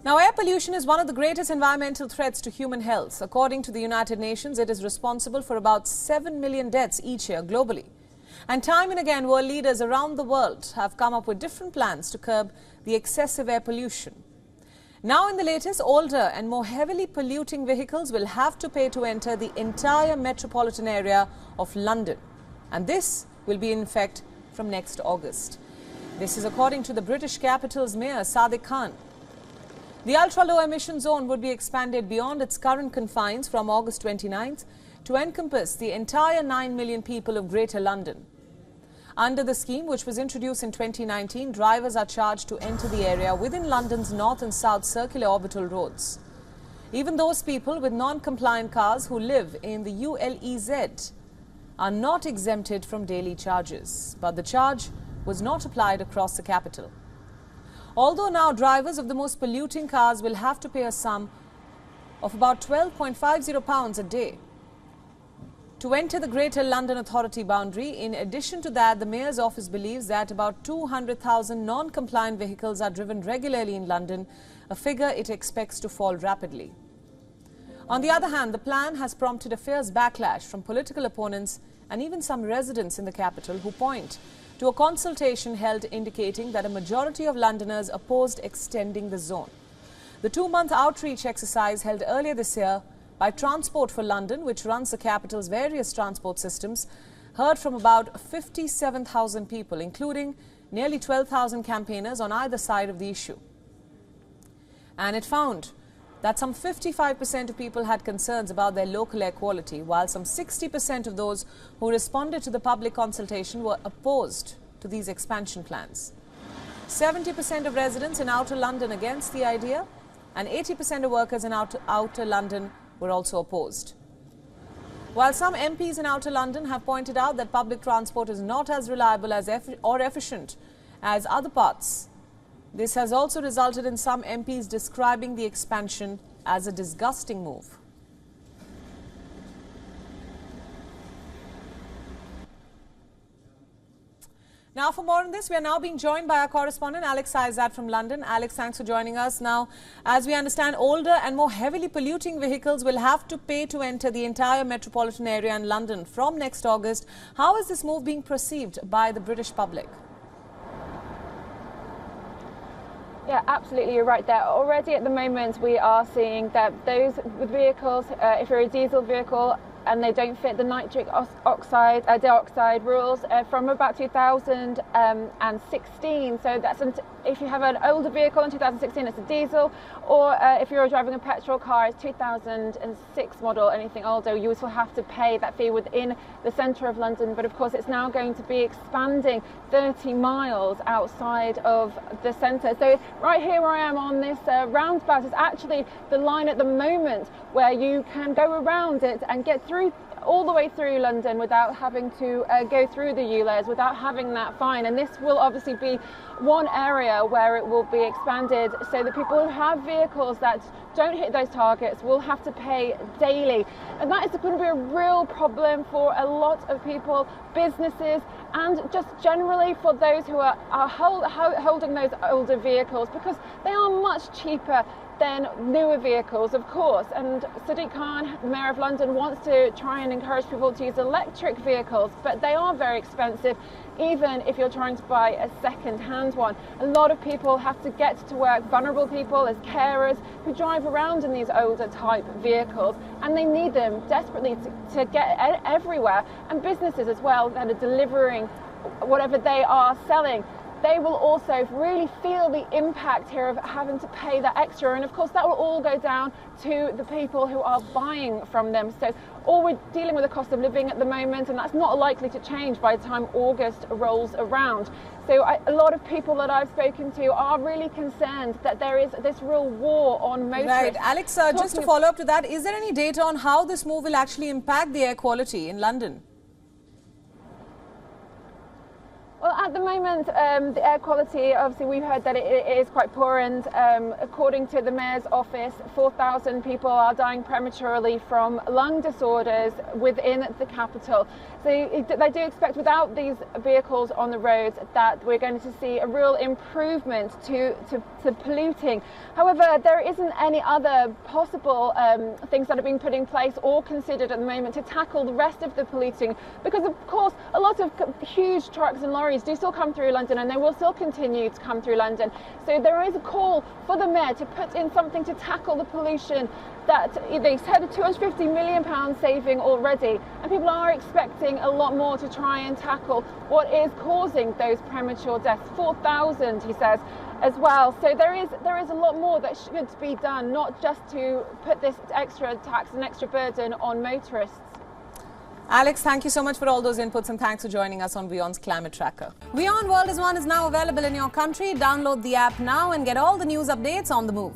Now, air pollution is one of the greatest environmental threats to human health. According to the United Nations, it is responsible for about 7 million deaths each year globally. And time and again, world leaders around the world have come up with different plans to curb the excessive air pollution. Now, in the latest, older and more heavily polluting vehicles will have to pay to enter the entire metropolitan area of London. And this will be in effect from next August. This is according to the British capital's Mayor, Sadiq Khan. The ultra-low emission zone would be expanded beyond its current confines from August 29th to encompass the entire 9 million people of Greater London. Under the scheme, which was introduced in 2019, drivers are charged to enter the area within London's north and south circular orbital roads. Even those people with non-compliant cars who live in the ULEZ are not exempted from daily charges, but the charge was not applied across the capital. Although now drivers of the most polluting cars will have to pay a sum of about £12.50 a day to enter the Greater London Authority boundary. In addition to that, the Mayor's office believes that about 200,000 non-compliant vehicles are driven regularly in London, a figure it expects to fall rapidly. On the other hand, the plan has prompted a fierce backlash from political opponents and even some residents in the capital who point to a consultation held indicating that a majority of Londoners opposed extending the zone. The 2-month outreach exercise held earlier this year by Transport for London, which runs the capital's various transport systems, heard from about 57,000 people, including nearly 12,000 campaigners on either side of the issue. And it found that some 55% of people had concerns about their local air quality, while some 60% of those who responded to the public consultation were opposed to these expansion plans. 70% of residents in outer London against the idea, and 80% of workers in outer London were also opposed. While some MPs in outer London have pointed out that public transport is not as reliable or efficient as other parts, this has also resulted in some MPs describing the expansion as a disgusting move. Now, for more on this, we are now being joined by our correspondent, Alex Saizat from London. Alex, thanks for joining us. Now, as we understand, older and more heavily polluting vehicles will have to pay to enter the entire metropolitan area in London from next August. How is this move being perceived by the British public? Yeah, absolutely, you're right there. Already at the moment, we are seeing that those with vehicles, if you're a diesel vehicle and they don't fit the nitric dioxide rules from about 2016. So that's if you have an older vehicle in 2016, it's a diesel, or if you're driving a petrol car, it's 2006 model, anything older, you will have to pay that fee within the centre of London. But of course, it's now going to be expanding 30 miles outside of the centre. So right here where I am on this roundabout is actually the line at the moment where you can go around it and get through all the way through London without having to go through the ULEZ, without having that fine. And this will obviously be one area where it will be expanded so that people who have vehicles that don't hit those targets will have to pay daily. And that is going to be a real problem for a lot of people, businesses, and just generally for those who are holding those older vehicles, because they are much cheaper than newer vehicles, of course. And Sadiq Khan, the Mayor of London, wants to try and encourage people to use electric vehicles, but they are very expensive, even if you're trying to buy a second-hand one. A lot of people have to get to work, vulnerable people as carers who drive around in these older type vehicles, and they need them desperately to get everywhere. And businesses as well that are delivering whatever they are selling, they will also really feel the impact here of having to pay that extra. And of course, that will all go down to the people who are buying from them. So all we're dealing with the cost of living at the moment, and that's not likely to change by the time August rolls around. So a lot of people that I've spoken to are really concerned that there is this real war on motorists. Right. Alex, just to follow up to that, is there any data on how this move will actually impact the air quality in London? Well, Well, at the moment, the air quality, obviously we've heard that it is quite poor, and according to the Mayor's office, 4,000 people are dying prematurely from lung disorders within the capital. So they do expect, without these vehicles on the roads, that we're going to see a real improvement to polluting. However, there isn't any other possible things that are being put in place or considered at the moment to tackle the rest of the polluting, because of course a lot of huge trucks and lorries do still come through London, and they will still continue to come through London. So there is a call for the Mayor to put in something to tackle the pollution. That they said a £250 million saving already, and people are expecting a lot more to try and tackle what is causing those premature deaths. 4,000, he says, as well. So there is a lot more that should be done, not just to put this extra tax and extra burden on motorists. Alex, thank you so much for all those inputs, and thanks for joining us on WION's Climate Tracker. WION World is now available in your country. Download the app now and get all the news updates on the move.